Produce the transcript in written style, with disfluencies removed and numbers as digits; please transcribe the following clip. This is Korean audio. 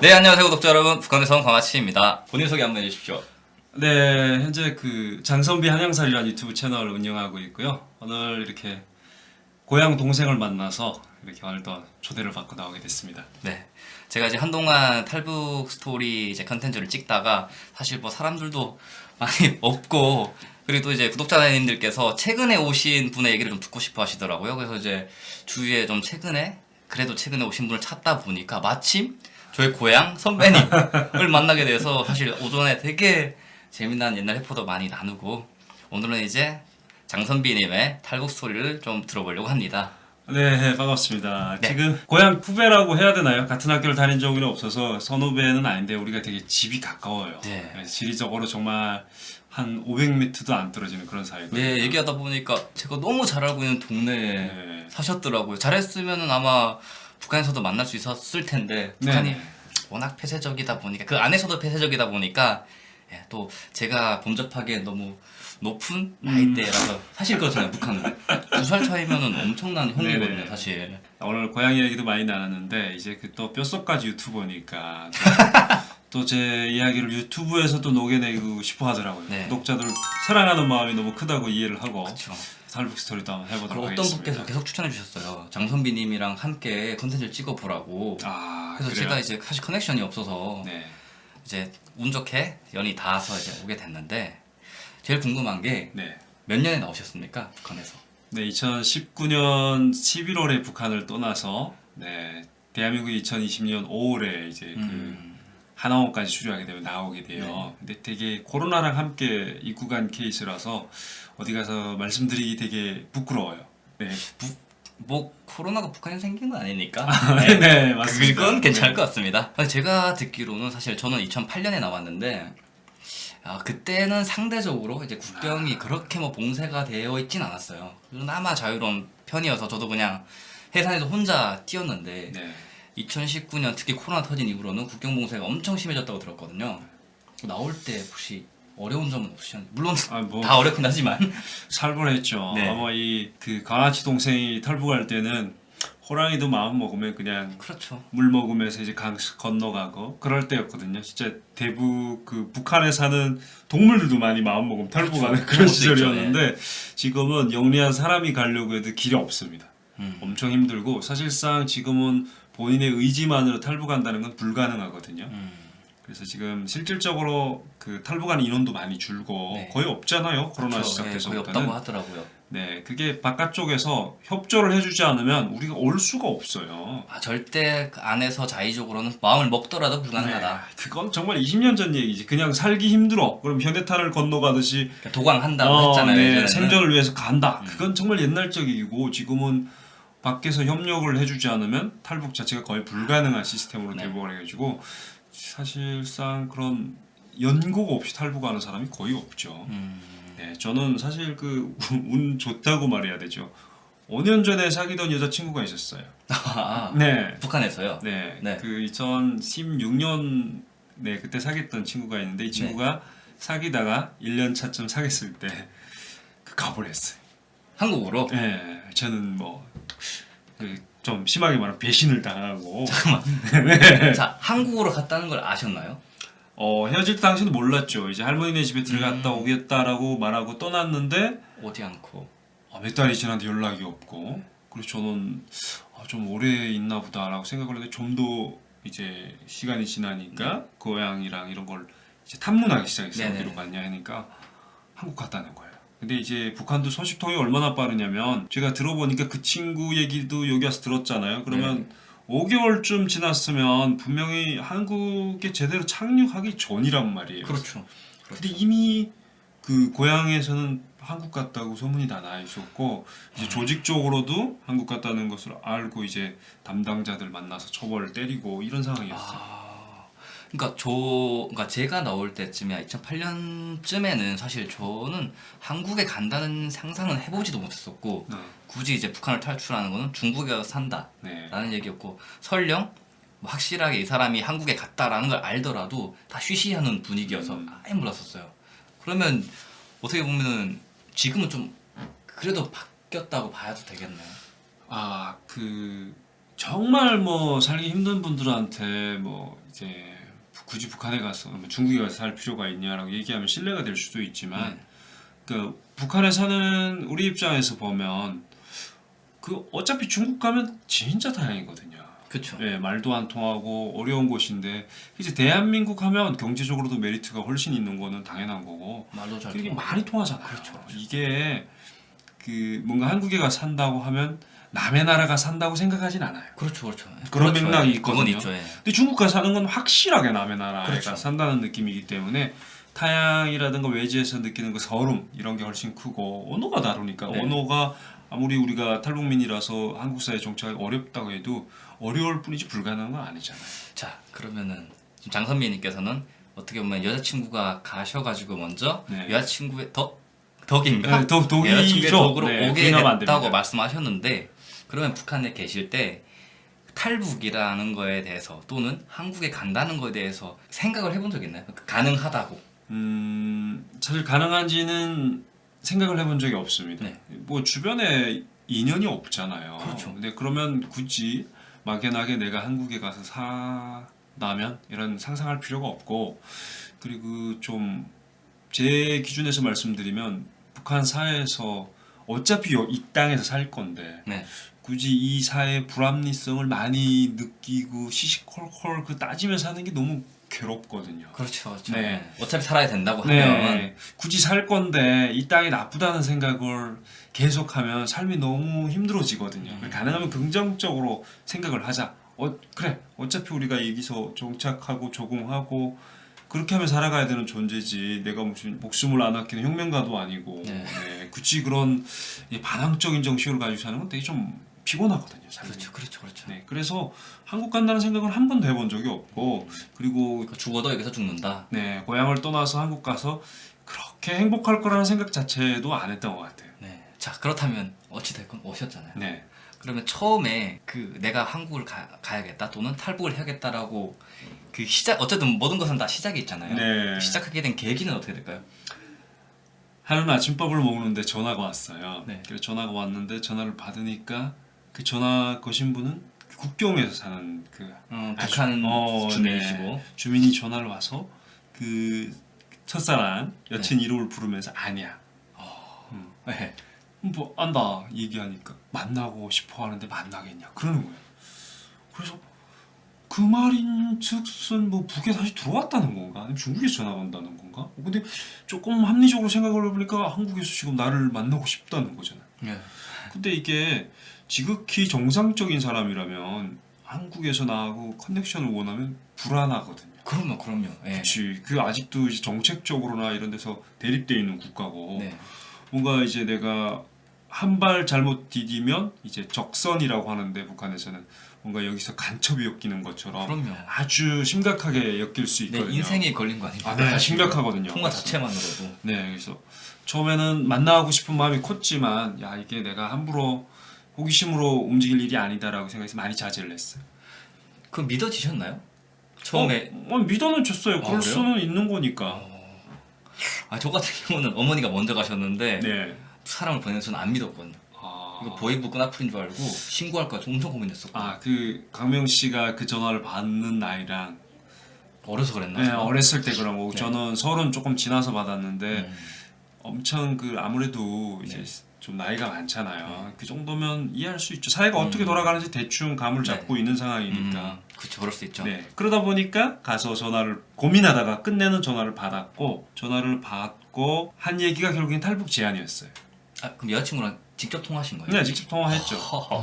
네, 안녕하세요 구독자 여러분, 북한에서 온 광아치입니다. 본인 소개 한번 해주십시오. 네, 현재 그 장선비 한양살이라는 유튜브 채널을 운영하고 있고요. 오늘 이렇게 고향 동생을 만나서 이렇게 오늘 또 초대를 받고 나오게 됐습니다. 네, 제가 이제 한동안 탈북 스토리 이제 컨텐츠를 찍다가 사실 뭐 사람들도 많이 없고, 그리고 또 이제 구독자님들께서 최근에 오신 분의 얘기를 좀 듣고 싶어 하시더라고요. 그래서 이제 주위에 좀 최근에 오신 분을 찾다 보니까 마침 저희 고향 선배님을 만나게 돼서 사실 오전에 되게 재미난 옛날 해포도 많이 나누고, 오늘은 이제 장선비님의 탈북 스토리를 좀 들어보려고 합니다. 네, 반갑습니다. 네. 지금 고향 후배라고 해야 되나요? 같은 학교를 다닌 적은 없어서 선후배는 아닌데 우리가 되게 집이 가까워요. 네. 그래서 지리적으로 정말 한 500m도 안 떨어지는 그런 사이거든요. 네, 얘기하다 보니까 제가 너무 잘 알고 있는 동네에 네. 사셨더라고요. 잘했으면은 아마 북한에서도 만날 수 있었을 텐데, 북한이 네. 워낙 폐쇄적이다 보니까, 그 안에서도 폐쇄적이다 보니까, 예, 또 제가 범접하기엔 너무 높은 나이대라서, 사실 그렇잖아요, 북한은. 2살 차이면은 엄청난 형이거든요, 네네. 사실. 오늘 고향 얘기도 많이 나눴는데 이제 그 또 뼛속까지 유튜버니까 또 제 이야기를 유튜브에서도 녹여내고 싶어 하더라고요. 네. 구독자들 사랑하는 마음이 너무 크다고 이해를 하고 그렇죠. 탈북 스토리도 한번 해보도록 그리고 어떤 하겠습니다. 분께서 계속 추천해 주셨어요. 장선비님이랑 함께 컨텐츠를 찍어보라고. 아, 그래서 그래요? 제가 이제 사실 커넥션이 없어서 네. 이제 운 좋게 연이 닿아서 이제 오게 됐는데, 제일 궁금한 게 네. 몇 년에 나오셨습니까? 북한에서. 네, 2019년 11월에 북한을 떠나서 네, 대한민국이 2020년 5월에 이제 그 하나원까지 출유하게 되면 나오게 돼요. 근데 되게 코로나랑 함께 입국한 케이스라서 어디 가서 말씀드리기 되게 부끄러워요. 네. 뭐 코로나가 북한에 생긴 건 아니니까. 네, 맞습니다. 그건 괜찮을 네. 것 같습니다. 아니, 제가 듣기로는 사실 저는 2008년에 나왔는데, 그때는 상대적으로 이제 국경이 그렇게 뭐 봉쇄가 되어 있진 않았어요. 그나마 자유로운 편이어서 저도 그냥 해산에서 혼자 뛰었는데, 네. 2019년 특히 코로나 터진 이후로는 국경 봉쇄가 엄청 심해졌다고 들었거든요. 나올 때 혹시 어려운 점은 없으셨나요? 물론 아, 뭐 다 어렵긴 하지만. 살벌했죠. 네. 아마 이 그 강아지 동생이 탈북할 때는 호랑이도 마음 먹으면 그냥 그렇죠. 물 먹으면서 이제 강 건너가고 그럴 때였거든요. 진짜 대북 그 북한에 사는 동물들도 많이 마음 먹으면 탈북하는 그렇죠. 그런 그런 것도 시절이었는데 지금은 영리한 사람이 가려고 해도 길이 없습니다. 음. 엄청 힘들고 사실상 지금은 본인의 의지만으로 탈북한다는 건 불가능하거든요. 그래서 지금 실질적으로 그 탈북하는 인원도 많이 줄고 네. 거의 없잖아요. 코로나 그렇죠. 시작돼서부터는. 거의 없다고 하더라고요. 네, 그게 바깥쪽에서 협조를 해주지 않으면 우리가 올 수가 없어요. 절대 그 안에서 자의적으로는 마음을 먹더라도 불가능하다. 네, 그건 정말 20년 전 얘기지. 그냥 살기 힘들어. 그럼 현해탄을 건너가듯이 그러니까 도강한다고 했잖아요. 네, 예전에는. 생존을 위해서 간다. 그건 정말 옛날적이고 지금은 밖에서 협력을 해주지 않으면 탈북 자체가 거의 불가능한 시스템으로 네. 대북을 해가지고 사실상 그런 연고가 없이 탈북하는 사람이 거의 없죠. 네, 저는 사실 그 운 좋다고 말해야 되죠. 5년 전에 사귀던 여자친구가 있었어요. 네. 북한에서요. 네. 네. 그 2016년 네, 그때 사귀었던 친구가 있는데 이 친구가 사귀다가 1년 차쯤 사귀었을 때 그 가버렸어요. 한국으로. 네. 저는 뭐 좀 심하게 말하면 배신을 당하고 자, 한국으로 갔다는 걸 아셨나요? 헤어질 당시는 몰랐죠. 이제 할머니네 집에 들어갔다 오겠다라고 말하고 떠났는데 오지 않고. 몇 달이 지났는데 연락이 없고 그래서 저는 좀 오래 있나 보다라고 생각을 했는데 좀 더 이제 시간이 지나니까 고향이랑 이런 걸 이제 탐문하기 시작했어요. 네네. 어디로 갔냐 하니까 한국 갔다는 거예요. 근데 이제 북한도 소식통이 얼마나 빠르냐면 제가 들어보니까 그 친구 얘기도 여기 와서 들었잖아요. 그러면 5개월쯤 지났으면 분명히 한국에 제대로 착륙하기 전이란 말이에요. 그렇죠. 근데 이미 그 고향에서는 한국 갔다고 소문이 다 나 있었고 이제 조직적으로도 한국 갔다는 것을 알고 이제 담당자들 만나서 처벌을 때리고 이런 상황이었어요. 그러니까 제가 나올 때쯤이야 2008년쯤에는 사실 저는 한국에 간다는 상상은 해보지도 못했었고, 네. 굳이 이제 북한을 탈출하는 거는 중국에 가서 산다 네. 라는 얘기였고, 설령 뭐 확실하게 이 사람이 한국에 갔다라는 걸 알더라도 다 쉬쉬하는 분위기여서 아예 몰랐었어요. 그러면 어떻게 보면은 지금은 좀 그래도 바뀌었다고 봐도 되겠네요. 정말 뭐 살기 힘든 분들한테 뭐 이제 굳이 북한에 가서 뭐 중국에 가서 살 필요가 있냐라고 얘기하면 신뢰가 될 수도 있지만 네. 그 북한에 사는 우리 입장에서 보면 그 어차피 중국 가면 진짜 다행이거든요. 그렇죠. 예, 말도 안 통하고 어려운 곳인데 이제 대한민국 하면 경제적으로도 메리트가 훨씬 있는 거는 당연한 거고 말도 잘 그리고 통하고. 많이 통하잖아요. 그렇죠. 이게 그 뭔가 한국에 가 산다고 하면 남의 나라가 산다고 생각하진 않아요. 그렇죠, 그렇죠. 그런 그렇죠. 맥락이 예. 그건 있거든요. 있죠. 예. 근데 중국 가 사는 건 확실하게 남의 나라에 그렇죠. 가 산다는 느낌이기 때문에 타향이라든가 외지에서 느끼는 그 서름 이런 게 훨씬 크고 언어가 다르니까 네. 언어가 아무리 우리가 탈북민이라서 한국 사회에 정착하기 어렵다고 해도 어려울 뿐이지 불가능한 건 아니잖아요. 자, 그러면은 지금 장선미님께서는 어떻게 보면 여자친구가 가셔가지고 먼저 네. 여자친구의 덕인가? 네, 독이죠. 여자친구의 덕으로 네, 오게 부인하면 안 됐다고 됩니다. 말씀하셨는데 그러면 북한에 계실 때 탈북이라는 거에 대해서 또는 한국에 간다는 거에 대해서 생각을 해본 적 있나요? 가능하다고. 사실 가능한지는 생각을 해본 적이 없습니다. 네. 뭐 주변에 인연이 없잖아요. 그렇죠. 근데 그러면 굳이 막연하게 내가 한국에 가서 사다면 이런 상상할 필요가 없고 그리고 좀 제 기준에서 말씀드리면 북한 사회에서 어차피 이 땅에서 살 건데 네. 굳이 이 사회의 불합리성을 많이 느끼고 시시콜콜 그 따지면서 사는 게 너무 괴롭거든요. 그렇죠. 그렇죠. 네. 네. 어차피 살아야 된다고 하면 네, 굳이 살 건데 이 땅이 나쁘다는 생각을 계속하면 삶이 너무 힘들어지거든요. 가능하면 긍정적으로 생각을 하자. 그래, 어차피 우리가 여기서 정착하고 적응하고 그렇게 하면 살아가야 되는 존재지. 내가 무슨 목숨을 안 아끼는 혁명가도 아니고, 네. 네, 굳이 그런 반항적인 정신을 가지고 사는 건 되게 좀 피곤하거든요. 삶이. 그렇죠. 그렇죠. 그렇죠. 네, 그래서 한국 간다는 생각은 한 번도 해본 적이 없고, 그리고 그러니까 죽어도 여기서 죽는다. 네, 고향을 떠나서 한국 가서 그렇게 행복할 거라는 생각 자체도 안 했던 것 같아요. 네. 자, 그렇다면 어찌 됐건 오셨잖아요. 네, 그러면 처음에 그 내가 한국을 가야겠다 또는 탈북을 해야겠다라고 그 시작 어쨌든 모든 것은 다 시작이 있잖아요. 네. 시작하게 된 계기는 어떻게 될까요? 하루는 아침밥을 먹는데 전화가 왔어요. 네. 그래서 전화가 왔는데 전화를 받으니까 그 전화 거신 분은 국경에서 사는 그 북한 주민이시고. 네, 주민이 전화를 와서 그 첫사랑 여친 이름을 부르면서 아니야. 네. 뭐 안다 얘기하니까 만나고 싶어 하는데 만나겠냐 그러는 거예요. 그래서 그 말인즉슨 뭐 북에 다시 들어왔다는 건가 아니면 중국에서 전화가 온다는 건가? 근데 조금 합리적으로 생각을 해보니까 한국에서 지금 나를 만나고 싶다는 거잖아요. 네. 근데 이게 지극히 정상적인 사람이라면 한국에서 나하고 커넥션을 원하면 불안하거든요. 그럼요. 예. 그렇지. 그 아직도 이제 정책적으로나 이런 데서 대립돼 있는 국가고 네. 뭔가 이제 내가 한 발 잘못 디디면 이제 적선이라고 하는데 북한에서는 뭔가 여기서 간첩이 엮이는 것처럼 그럼요. 아주 심각하게 엮일 수 네, 있거든요. 인생이 걸린 거 아닙니까? 네, 심각하거든요. 통화 자체만으로도. 네, 그래서 처음에는 만나고 싶은 마음이 컸지만 야 이게 내가 함부로 호기심으로 움직일 일이 아니다라고 생각해서 많이 자제를 했어요. 그 믿어지셨나요? 처음에 믿어는 줬어요. 그럴 그래요? 수는 있는 거니까. 저 같은 경우는 어머니가 먼저 가셨는데 네. 사람을 보내서 저는 안 믿었거든요. 이거 보이브 끈앞풀인 줄 알고 신고할까 엄청 고민했었고 그 강명 씨가 그 전화를 받는 나이랑 어려서 그랬나? 네, 제가? 어렸을 때 그런 거고 네. 저는 30 조금 지나서 받았는데 음. 엄청 그 아무래도 이제 네. 좀 나이가 많잖아요. 그 정도면 이해할 수 있죠. 사회가 어떻게 돌아가는지 대충 감을 잡고 있는 상황이니까. 그렇죠, 그럴 수 있죠. 네. 그러다 보니까 가서 전화를 고민하다가 끝내는 전화를 받았고 전화를 받고 한 얘기가 결국엔 탈북 제안이었어요. 그럼 여자친구랑 직접 통화하신 거예요? 네, 직접 통화했죠. 허허.